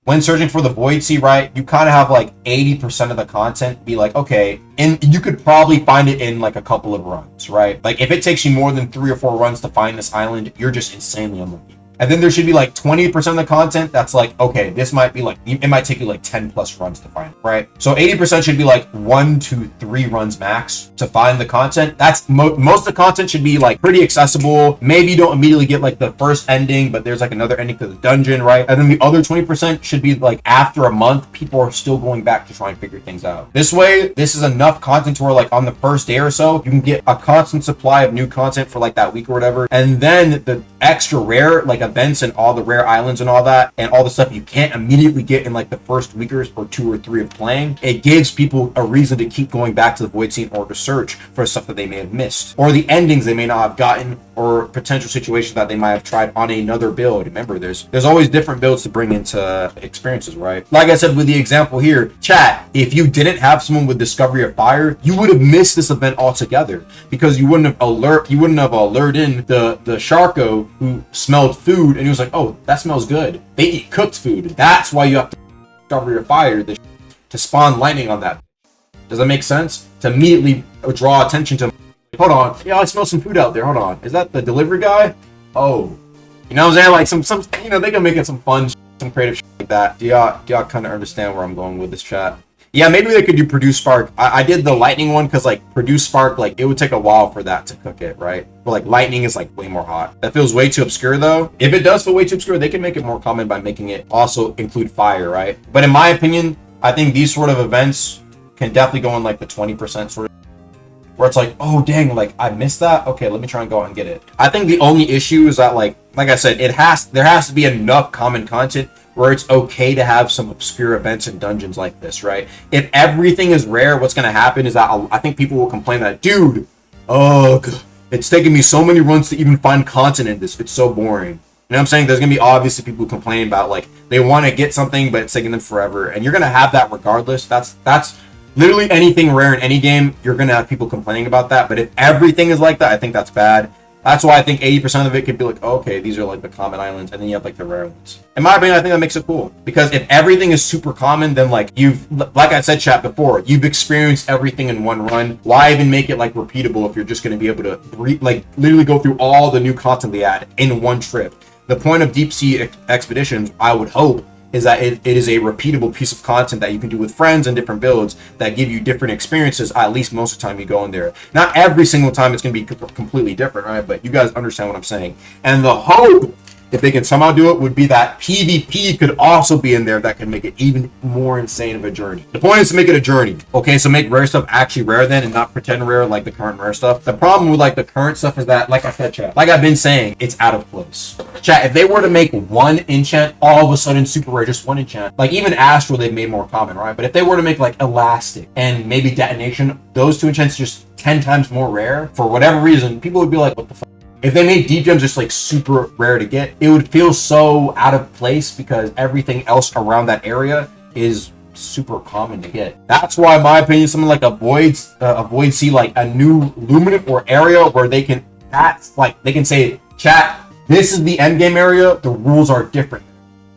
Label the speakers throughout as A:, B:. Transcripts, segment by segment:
A: when searching for the Void Sea, right, you kind of have like 80% of the content be like, okay, and you could probably find it in like a couple of runs, right? Like if it takes you more than 3 or 4 runs to find this island, you're just insanely unlucky. And then there should be like 20% of the content that's like, okay, this might be like, it might take you like 10 plus runs to find it, right? So 80% should be like 1 to 3 runs max to find the content. That's most of the content should be like pretty accessible. Maybe you don't immediately get like the first ending, but there's like another ending to the dungeon, right? And then the other 20% should be like after a month, people are still going back to try and figure things out. This way, this is enough content to where like on the first day or so, you can get a constant supply of new content for like that week or whatever. And then the extra rare, like events and all the rare islands and all that and all the stuff you can't immediately get in like the first week or 2 or 3 of playing, it gives people a reason to keep going back to the Void Scene or to search for stuff that they may have missed or the endings they may not have gotten or potential situations that they might have tried on another build. Remember, there's always different builds to bring into experiences, right? Like I said with the example here, chat, if you didn't have someone with Discovery of Fire, you would have missed this event altogether because you wouldn't have alerted the sharko who smelled food and he was like, oh, that smells good. They eat cooked food. That's why you have to Discovery of Fire to spawn lightning on that. Does that make sense? To immediately draw attention to, hold on, yeah, I smell some food out there. Hold on, is that the delivery guy? Oh, you know what I'm saying? Like some, you know, they can make it some fun, some creative shit like that. Do y'all kind of understand where I'm going with this, chat? Yeah, maybe they could do Produce Spark. I did the lightning one because like Produce Spark, like it would take a while for that to cook it, right? But like lightning is like way more hot. That feels way too obscure though. If it does feel way too obscure, they can make it more common by making it also include fire, right? But in my opinion, I think these sort of events can definitely go in like the 20% sort of, where it's like, oh dang, like I missed that. Okay, let me try and go out and get it. I think the only issue is that like I said, there has to be enough common content where it's okay to have some obscure events and dungeons like this, right? If everything is rare, what's going to happen is that I think people will complain that, dude, it's taking me so many runs to even find content in this. It's so boring. You know what I'm saying? There's going to be obviously people who complain about like they want to get something, but it's taking them forever. And you're going to have that regardless. That's literally anything rare in any game. You're going to have people complaining about that. But if everything is like that, I think that's bad. That's why I think 80% of it could be like, oh, okay, these are like the common islands, and then you have like the rare ones. In my opinion, I think that makes it cool. Because if everything is super common, then like like I said, chat before, you've experienced everything in one run. Why even make it like repeatable if you're just going to be able to like literally go through all the new content they add in one trip? The point of deep sea expeditions, I would hope, is that it is a repeatable piece of content that you can do with friends and different builds that give you different experiences, at least most of the time you go in there. Not every single time it's going to be completely different, right? But you guys understand what I'm saying. And the hope, if they can somehow do it, would be that PvP could also be in there that could make it even more insane of a journey. The point is to make it a journey. Okay, so make rare stuff actually rare then and not pretend rare like the current rare stuff. The problem with like the current stuff is that, like I said, chat, like I've been saying, it's out of place. Chat, if they were to make one enchant all of a sudden super rare, just one enchant, like even Astral they've made more common, right? But if they were to make like Elastic and maybe Detonation, those two enchants just 10 times more rare, for whatever reason, people would be like, what the fuck? If they made deep gems just like super rare to get, it would feel so out of place because everything else around that area is super common to get. That's why, in my opinion, something like a void sea, like a new luminant or area where they can, that's like they can say, chat, this is the endgame area. The rules are different,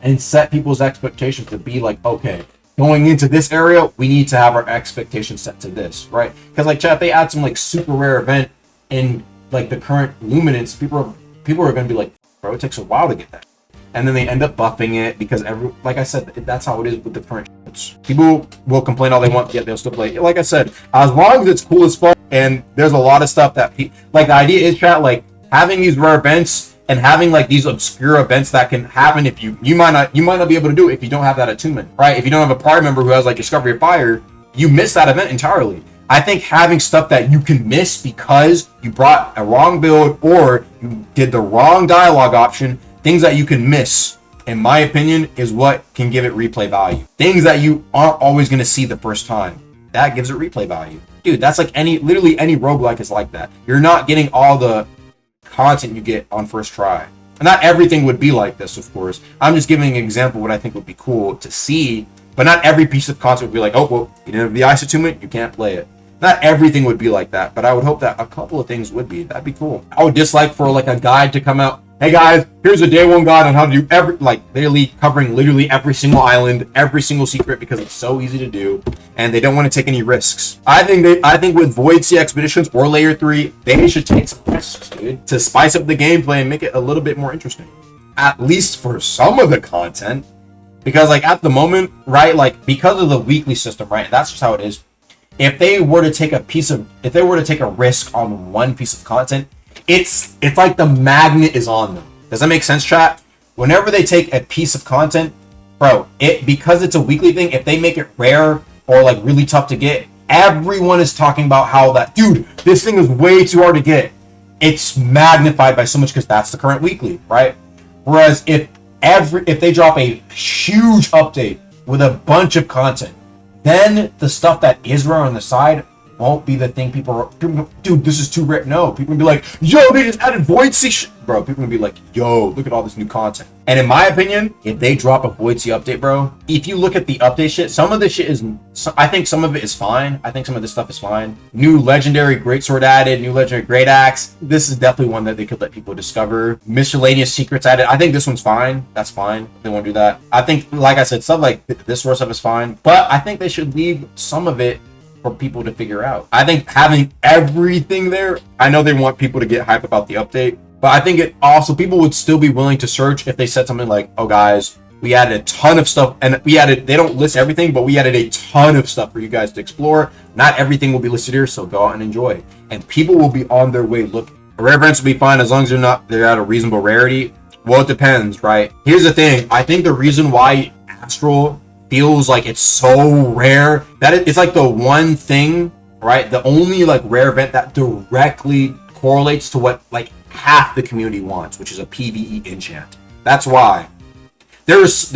A: and set people's expectations to be like, okay, going into this area, we need to have our expectations set to this, right? Because like chat, they add some like super rare event in like the current luminance, people are going to be like, bro, it takes a while to get that, and then they end up buffing it because like I said, that's how it is with the current shits. People will complain all they want, yet they'll still play. Like I said, as long as it's cool as fuck, and there's a lot of stuff that like the idea is, chat, like having these rare events and having like these obscure events that can happen if you might not be able to do it if you don't have that attunement, right? If you don't have a party member who has like Discovery of Fire, you miss that event entirely. I think having stuff that you can miss because you brought a wrong build or you did the wrong dialogue option, things that you can miss, in my opinion, is what can give it replay value. Things that you aren't always going to see the first time, that gives it replay value. Dude, that's like literally any roguelike is like that. You're not getting all the content you get on first try. And not everything would be like this, of course. I'm just giving an example of what I think would be cool to see, but not every piece of content would be like, oh, well, you didn't have the ice attunement, you can't play it. Not everything would be like that, but I would hope that a couple of things would be. That'd be cool. I would dislike for like a guide to come out hey guys, here's a day one guide on how to do literally every single island, every single secret, because it's so easy to do, and they don't want to take any risks. I think with Void Sea Expeditions or Layer 3, they should take some risks, dude, to spice up the gameplay and make it a little bit more interesting. At least for some of the content. Because like at the moment, right, like because of the weekly system, right, that's just how it is. If they were to take a risk on one piece of content, it's like the magnet is on them. Does that make sense, chat? Whenever they take a piece of content, bro, because it's a weekly thing, if they make it rare or like really tough to get, everyone is talking about how that, dude, this thing is way too hard to get. It's magnified by so much because that's the current weekly, right? Whereas if they drop a huge update with a bunch of content, then the stuff that is rare on the side won't be the thing people dude, this is too rare. No, people will be like, yo, they just added Void Sea bro. People will be like, yo, look at all this new content. And in my opinion, if they drop a Void Sea update, bro, if you look at the update shit, some of this shit is, I think some of it is fine. I think some of this stuff is fine. New legendary greatsword added, new legendary great axe. This is definitely one that they could let people discover. Miscellaneous secrets added. I think this one's fine. That's fine. They won't do that. I think, like I said, stuff like this sort of stuff is fine, but I think they should leave some of it for people to figure out. I think having everything there, I know they want people to get hype about the update, but I think it also, people would still be willing to search if they said something like, oh guys, we added a ton of stuff, and they don't list everything, but we added a ton of stuff for you guys to explore. Not everything will be listed here, so go out and enjoy. And people will be on their way looking. Rare events will be fine as long as they're at a reasonable rarity. Well, it depends, right? Here's the thing. I think the reason why Astral feels like it's so rare that it's like the one thing, right, the only like rare event that directly correlates to what like half the community wants, which is a PvE enchant. That's why there's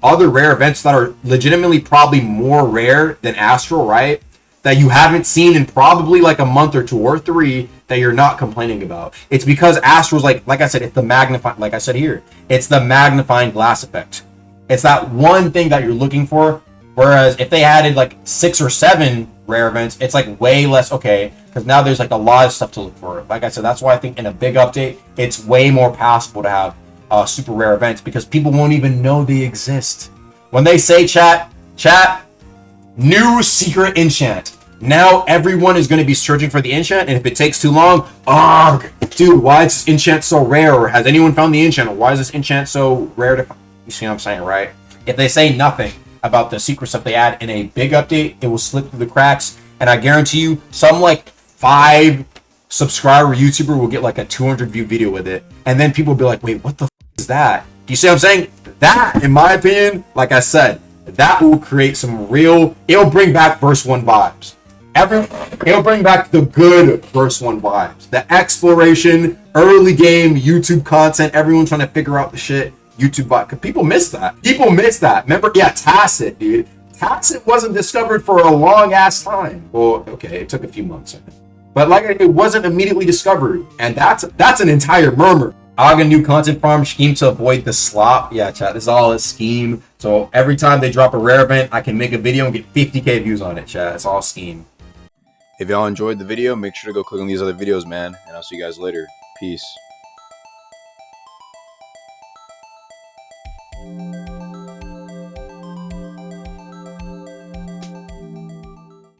A: other rare events that are legitimately probably more rare than Astral, right, that you haven't seen in probably like a month or 2 or 3 that you're not complaining about. It's because Astral's like I said, it's the magnifying, like I said here, it's the magnifying glass effect. It's that one thing that you're looking for. Whereas if they added like 6 or 7 rare events, it's like way less okay, because now there's like a lot of stuff to look for. Like I said, that's why I think in a big update, it's way more passable to have super rare events, because people won't even know they exist. When they say chat, new secret enchant, now everyone is going to be searching for the enchant, and if it takes too long, dude, why is this enchant so rare? Or has anyone found the enchant? Or why is this enchant so rare to find? You see what I'm saying, right? If they say nothing about the secret stuff they add in a big update, it will slip through the cracks, and I guarantee you some like 5 subscriber YouTuber will get like a 200 view video with it, and then people will be like, wait, what the is that? Do you see what I'm saying? That, in my opinion, like I said, that will create some real, it'll bring back verse 1 vibes. It'll bring back the good verse 1 vibes. The exploration, early game, YouTube content, everyone trying to figure out the shit. YouTube bot, because people miss that. Remember, yeah, Tacit, dude. Tacit wasn't discovered for a long ass time. Well, okay, it took a few months, but like it wasn't immediately discovered, and that's an entire murmur. Aga new content farm scheme to avoid the slop. Yeah, chat, this is all a scheme. So every time they drop a rare event, I can make a video and get 50k views on it, chat. It's all scheme. If y'all enjoyed the video, make sure to go click on these other videos, man, and I'll see you guys later. Peace.